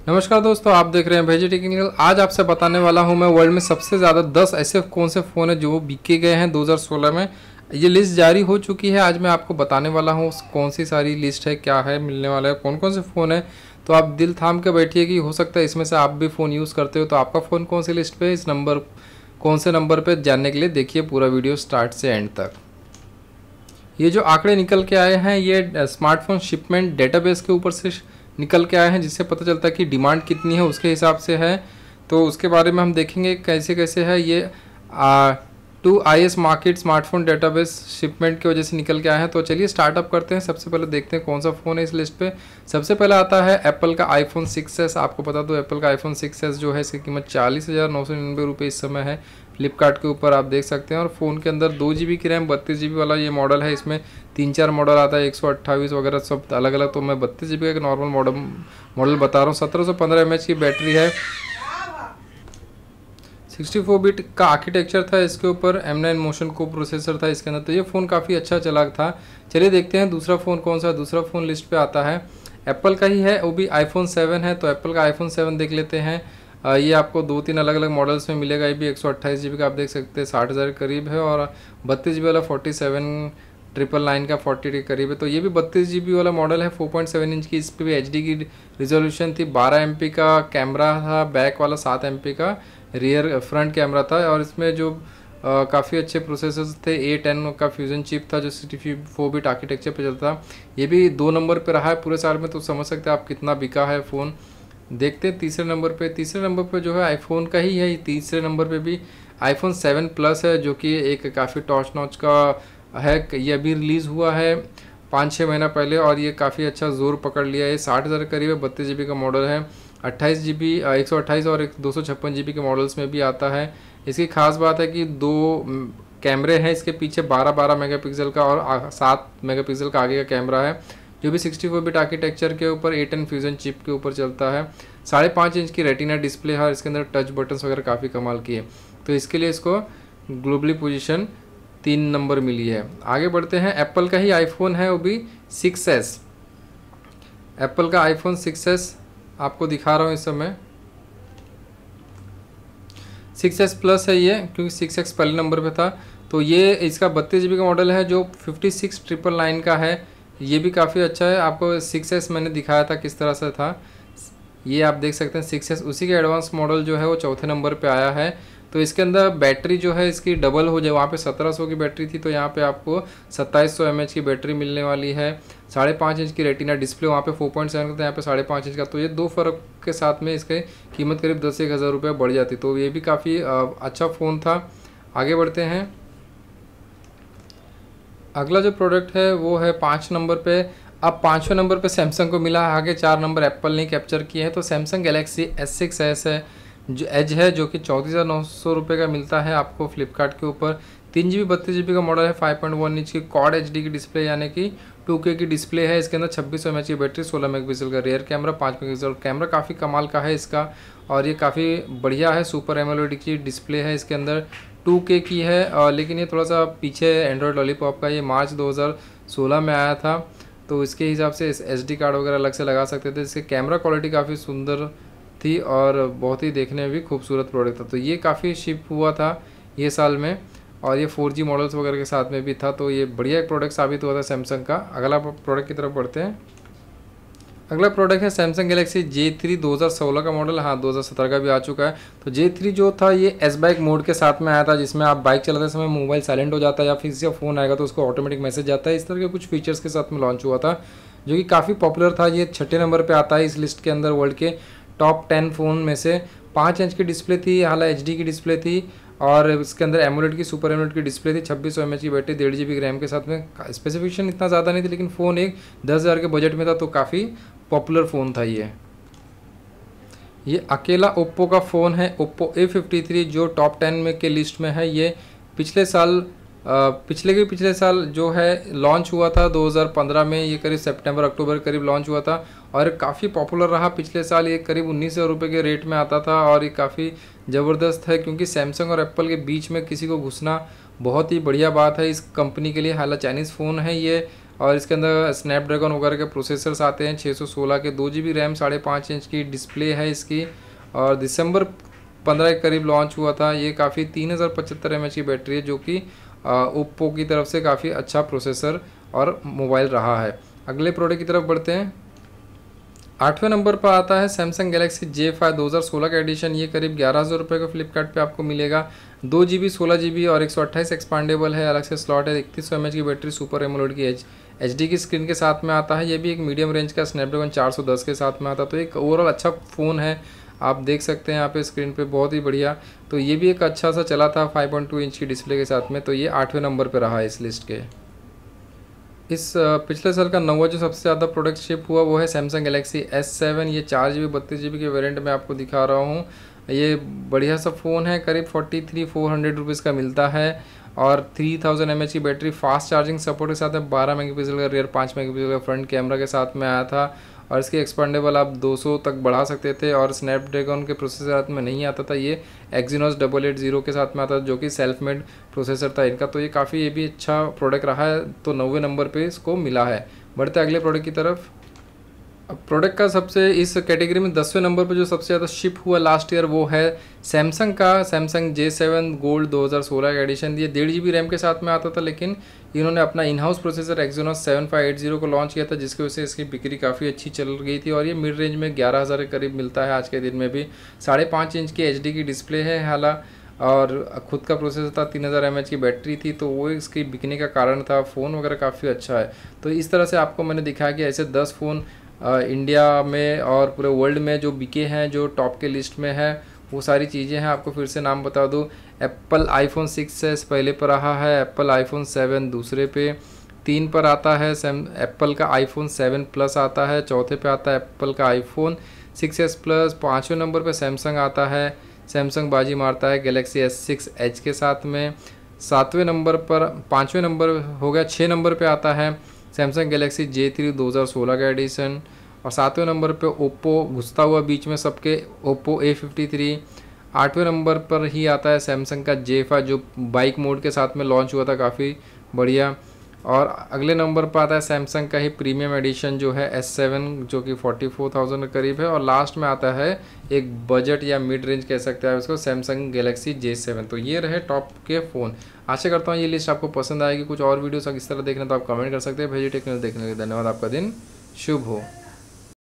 नमस्कार दोस्तों, आप देख रहे हैं भेजी टेक्निकल। आज आपसे बताने वाला हूं मैं वर्ल्ड में सबसे ज़्यादा 10 ऐसे कौन से फ़ोन हैं जो बिके गए हैं 2016 में। ये लिस्ट जारी हो चुकी है। आज मैं आपको बताने वाला हूं कौन सी सारी लिस्ट है, क्या है, मिलने वाला है, कौन कौन से फ़ोन है। तो आप दिल थाम के बैठिए कि हो सकता है इसमें से आप भी फ़ोन यूज़ करते हो। तो आपका फ़ोन कौन सी लिस्ट पे है, इस नंबर कौन से नंबर पर जानने के लिए देखिए पूरा वीडियो स्टार्ट से एंड तक। ये जो आंकड़े निकल के आए हैं ये स्मार्टफोन शिपमेंट डेटाबेस के ऊपर से निकल के आए हैं, जिससे पता चलता है कि डिमांड कितनी है उसके हिसाब से है। तो उसके बारे में हम देखेंगे कैसे कैसे है ये 2IS market smartphone database shipment की वजह से निकल के आए हैं। तो चलिए स्टार्टअप करते हैं। सबसे पहले देखते हैं कौन सा फ़ोन है इस लिस्ट पे। सबसे पहले आता है एप्पल का आईफोन 6s। आपको बता दो एप्पल का आईफोन 6s जो है इसकी कीमत 40,999 रुपये इस समय है। फ्लिपकार्ट के ऊपर आप देख सकते हैं। और फ़ोन के अंदर 2 GB की रैम 32 GB वाला ये मॉडल है। इसमें 3-4 मॉडल आता है, 128 वगैरह सब अलग अलग। तो मैं 32 GB का एक नॉर्मल मॉडल बता रहा हूँ। 1715 mAh की बैटरी है। 64 बिट का आर्किटेक्चर था इसके ऊपर। M9 मोशन को प्रोसेसर था इसके अंदर। तो ये फ़ोन काफ़ी अच्छा चला था। चलिए देखते हैं दूसरा फ़ोन कौन सा है। दूसरा फ़ोन लिस्ट पे आता है एप्पल का ही है, वो भी iPhone 7 है। तो एप्पल का iPhone 7 देख लेते हैं। ये आपको 2-3 अलग अलग मॉडल्स में मिलेगा। ये भी 128 GB का आप देख सकते हैं, 60,000 के करीब है। और 32 GB वाला 47,999 का 40 के करीब है। तो ये भी 32 GB वाला मॉडल है। 4.7 इंच की इस पर भी HD की रिजोल्यूशन थी। 12 MP का कैमरा था, बैक वाला 7 MP का रियर फ्रंट कैमरा था। और इसमें जो काफ़ी अच्छे प्रोसेसर्स थे। A10 का फ्यूजन चिप था जो 64 बिट आर्किटेक्चर पे चलता। ये भी 2 नंबर पे रहा है पूरे साल में। तो समझ सकते हैं आप कितना बिका है फ़ोन। देखते हैं तीसरे नंबर पे। तीसरे नंबर पे जो है आईफोन का ही है। तीसरे नंबर पे भी iPhone 7 Plus है, जो कि एक काफ़ी टॉप नॉच का है। ये अभी रिलीज़ हुआ है 5-6 महीना पहले और ये काफ़ी अच्छा जोर पकड़ लिया है। 60,000 करीब है, 32 GB का मॉडल है। 28 GB 128 और 256 GB के मॉडल्स में भी आता है। इसकी खास बात है कि 2 कैमरे हैं इसके पीछे, 12-12 मेगापिक्सल का और 7 मेगापिक्सल का आगे का कैमरा है, जो भी 64 बिट आर्किटेक्चर के ऊपर A10 फ्यूजन चिप के ऊपर चलता है। 5.5 इंच की रेटिना डिस्प्ले है और इसके अंदर टच बटन्स वगैरह काफ़ी कमाल की है। तो इसके लिए इसको ग्लोबली पोजीशन 3 नंबर मिली है। आगे बढ़ते हैं। एप्पल का ही आईफोन है, वो भी 6s। एप्पल का आईफोन 6s आपको दिखा रहा हूँ इस समय। 6s Plus है ये, क्योंकि 6x पहले नंबर पे था। तो ये इसका 32 GB का मॉडल है जो 56,999 का है। ये भी काफ़ी अच्छा है। आपको 6s मैंने दिखाया था किस तरह से था। ये आप देख सकते हैं 6s, उसी के एडवांस मॉडल जो है वो चौथे नंबर पे आया है। तो इसके अंदर बैटरी जो है इसकी डबल हो जाए। वहाँ पे 1700 की बैटरी थी, तो यहाँ पे आपको 2700 mAh की बैटरी मिलने वाली है। 5.5 इंच की रेटिना डिस्प्ले, वहाँ पे 4.7 का था, यहाँ पे 5.5 इंच का। तो ये 2 फ़र्क के साथ में इसके कीमत करीब 10-1 हज़ार रुपये बढ़ जाती। तो ये भी काफ़ी अच्छा फ़ोन था। आगे बढ़ते हैं। अगला जो प्रोडक्ट है वो है 5 नंबर पे। अब 5वें नंबर पे सैमसंग को मिला है। आगे 4 नंबर एप्पल ने कैप्चर किए हैं। तो सैमसंग गैलेक्सी S6s है, जो एज है, जो कि 34,900 रुपये का मिलता है आपको फ्लिपकार्ट के ऊपर। 3 GB 32 GB का मॉडल है। 5.1 इंच की क्वाड HD की डिस्प्ले यानी कि 2K की डिस्प्ले है। इसके अंदर 2600 mAh की बैटरी, 16 मेगापिक्सल का रियर कैमरा, 5 मेगापिक्सल कैमरा काफ़ी कमाल का है इसका। और ये काफ़ी बढ़िया है। सुपर एमोलेड की डिस्प्ले है इसके अंदर, 2K की है। लेकिन ये थोड़ा सा पीछे एंड्रॉयड लॉलीपॉप का, ये मार्च 2016 में आया था। तो इसके हिसाब से SD कार्ड वगैरह अलग से लगा सकते थे। इसके कैमरा क्वालिटी काफ़ी सुंदर थी और बहुत ही देखने में भी खूबसूरत प्रोडक्ट था। तो ये काफ़ी शिप हुआ था ये साल में, और ये 4G मॉडल्स वगैरह के साथ में भी था। तो ये बढ़िया एक प्रोडक्ट साबित हुआ था सैमसंग का। अगला प्रोडक्ट की तरफ बढ़ते हैं। अगला प्रोडक्ट है सैमसंग गैलेक्सी J3 2016 का मॉडल। हाँ, 2017 का भी आ चुका है। तो J3 जो था ये S बाइक मोड के साथ में आया था, जिसमें आप बाइक चलाते समय मोबाइल साइलेंट हो जाता है या फिर किसी का फ़ोन आएगा तो उसको ऑटोमेटिक मैसेज जाता है। इस तरह के कुछ फीचर्स के साथ में लॉन्च हुआ था, जो कि काफ़ी पॉपुलर था। ये 6ठे नंबर पर आता है इस लिस्ट के अंदर। वर्ल्ड के टॉप 10 फ़ोन में से 5 इंच की डिस्प्ले थी, हालांकि HD की डिस्प्ले थी। और इसके अंदर एमोलेड की, सुपर एमोलेड की डिस्प्ले थी। 2600 mAh की बैटरी, 1.5 GB रैम के साथ में। स्पेसिफिकेशन इतना ज़्यादा नहीं थी, लेकिन फ़ोन एक 10,000 के बजट में था, तो काफ़ी पॉपुलर फ़ोन था ये अकेला ओप्पो का फ़ोन है, ओप्पो A53, जो टॉप 10 में के लिस्ट में है। ये पिछले साल जो है लॉन्च हुआ था 2015 में। ये करीब सितंबर अक्टूबर करीब लॉन्च हुआ था और काफ़ी पॉपुलर रहा पिछले साल। ये करीब 1900 रुपये के रेट में आता था और ये काफ़ी ज़बरदस्त है, क्योंकि सैमसंग और एप्पल के बीच में किसी को घुसना बहुत ही बढ़िया बात है इस कंपनी के लिए। हालांकि चाइनीज़ फ़ोन है ये और इसके अंदर स्नैपड्रैगन वगैरह के प्रोसेसर्स आते हैं, 616 के, 2 GB रैम, 5.5 इंच की डिस्प्ले है इसकी, और दिसंबर 15 के करीब लॉन्च हुआ था। ये काफ़ी 3075 mAh की बैटरी है, जो कि ओप्पो की तरफ से काफ़ी अच्छा प्रोसेसर और मोबाइल रहा है। अगले प्रोडक्ट की तरफ बढ़ते हैं। 8वें नंबर पर आता है सैमसंग गैलेक्सी J5 2016 का एडिशन। ये करीब 11,000 रुपये का फ्लिपकार्ट पे आपको मिलेगा। 2 GB 16 GB और 128 एक्सपांडेबल है, अलग से स्लॉट है। 3100 mAh की बैटरी, सुपर एमोलेड की HD की स्क्रीन के साथ में आता है। ये भी एक मीडियम रेंज का स्नैपड्रैगन 410 के साथ में आता है। तो एक ओवरऑल अच्छा फ़ोन है, आप देख सकते हैं यहाँ पे स्क्रीन पे, बहुत ही बढ़िया। तो ये भी एक अच्छा सा चला था 5.2 इंच की डिस्प्ले के साथ में। तो ये 8वें नंबर पे रहा है इस लिस्ट के। इस पिछले साल का 9वां जो सबसे ज़्यादा प्रोडक्ट शिप हुआ वो है सैमसंग गैलेक्सी S7। ये 4 GB 32 GB के वेरिएंट में आपको दिखा रहा हूँ। ये बढ़िया सा फ़ोन है, करीब 43,400 रुपीज़ का मिलता है, और 3000 mAh की बैटरी, फास्ट चार्जिंग सपोर्ट के साथ है। 12 मेगापिक्सल का रियर, 5 मेगापिक्सल का फ्रंट कैमरा के साथ में आया था, और इसकी एक्सपेंडेबल आप 200 तक बढ़ा सकते थे, और स्नैपड्रैगन के प्रोसेसर में नहीं आता था। ये एक्जीनोस 880 के साथ में आता था, जो कि सेल्फ मेड प्रोसेसर था इनका। तो ये काफ़ी, ये भी अच्छा प्रोडक्ट रहा है। तो 9वें नंबर पे इसको मिला है। बढ़ते अगले प्रोडक्ट की तरफ। अब प्रोडक्ट का सबसे इस कैटेगरी में 10वें नंबर पर जो सबसे ज़्यादा शिप हुआ लास्ट ईयर वो है सैमसंग का सैमसंग J7 गोल्ड 2016 का एडिशन। ये 1.5 GB रैम के साथ में आता था, लेकिन इन्होंने अपना इन हाउस प्रोसेसर एक्जीनोस 7580 को लॉन्च किया था, जिसकी वजह से इसकी बिक्री काफ़ी अच्छी चल गई थी, और ये मिड रेंज में 11,000 के करीब मिलता है आज के दिन में भी। 5.5 इंच की HD की डिस्प्ले है हालांकि, और ख़ुद का प्रोसेसर था, 3000 mAh की बैटरी थी, तो वो इसकी बिकने का कारण था। फ़ोन वगैरह काफ़ी अच्छा है। तो इस तरह से आपको मैंने दिखाया कि ऐसे 10 फ़ोन इंडिया में और पूरे वर्ल्ड में जो बिके हैं, जो टॉप के लिस्ट में है, वो सारी चीज़ें हैं। आपको फिर से नाम बता दूँ, एप्पल आईफोन 6s पहले पर रहा है, एप्पल आईफोन 7 दूसरे पे, 3 पर आता है एप्पल का आईफोन 7 प्लस आता है, चौथे पे आता है एप्पल का आईफोन 6s प्लस, 5वें नंबर पे सैमसंग आता है, सैमसंग बाजी मारता है गैलेक्सी S6 Edge के साथ में। 7वें नंबर पर, 5वें नंबर हो गया, 6 नंबर पे आता है सैमसंग गैलेक्सी J3 2016 का एडिशन, और 7वें नंबर पे ओप्पो घुसता हुआ बीच में सबके, ओप्पो A53। 8वें नंबर पर ही आता है सैमसंग का J5 जो बाइक मोड के साथ में लॉन्च हुआ था, काफ़ी बढ़िया। और अगले नंबर पर आता है सैमसंग का ही प्रीमियम एडिशन जो है S7, जो कि 44,000 के करीब है, और लास्ट में आता है एक बजट या मिड रेंज कह सकते हैं उसको, सैमसंग गैलेक्सी J7। तो ये रहे टॉप के फ़ोन। आशा करता हूँ ये लिस्ट आपको पसंद आएगी। कुछ और वीडियोस इस तरह देखना तो आप कमेंट कर सकते हैं। भेजी टेक्नोलॉजी देखने के लिए धन्यवाद। आपका दिन शुभ हो।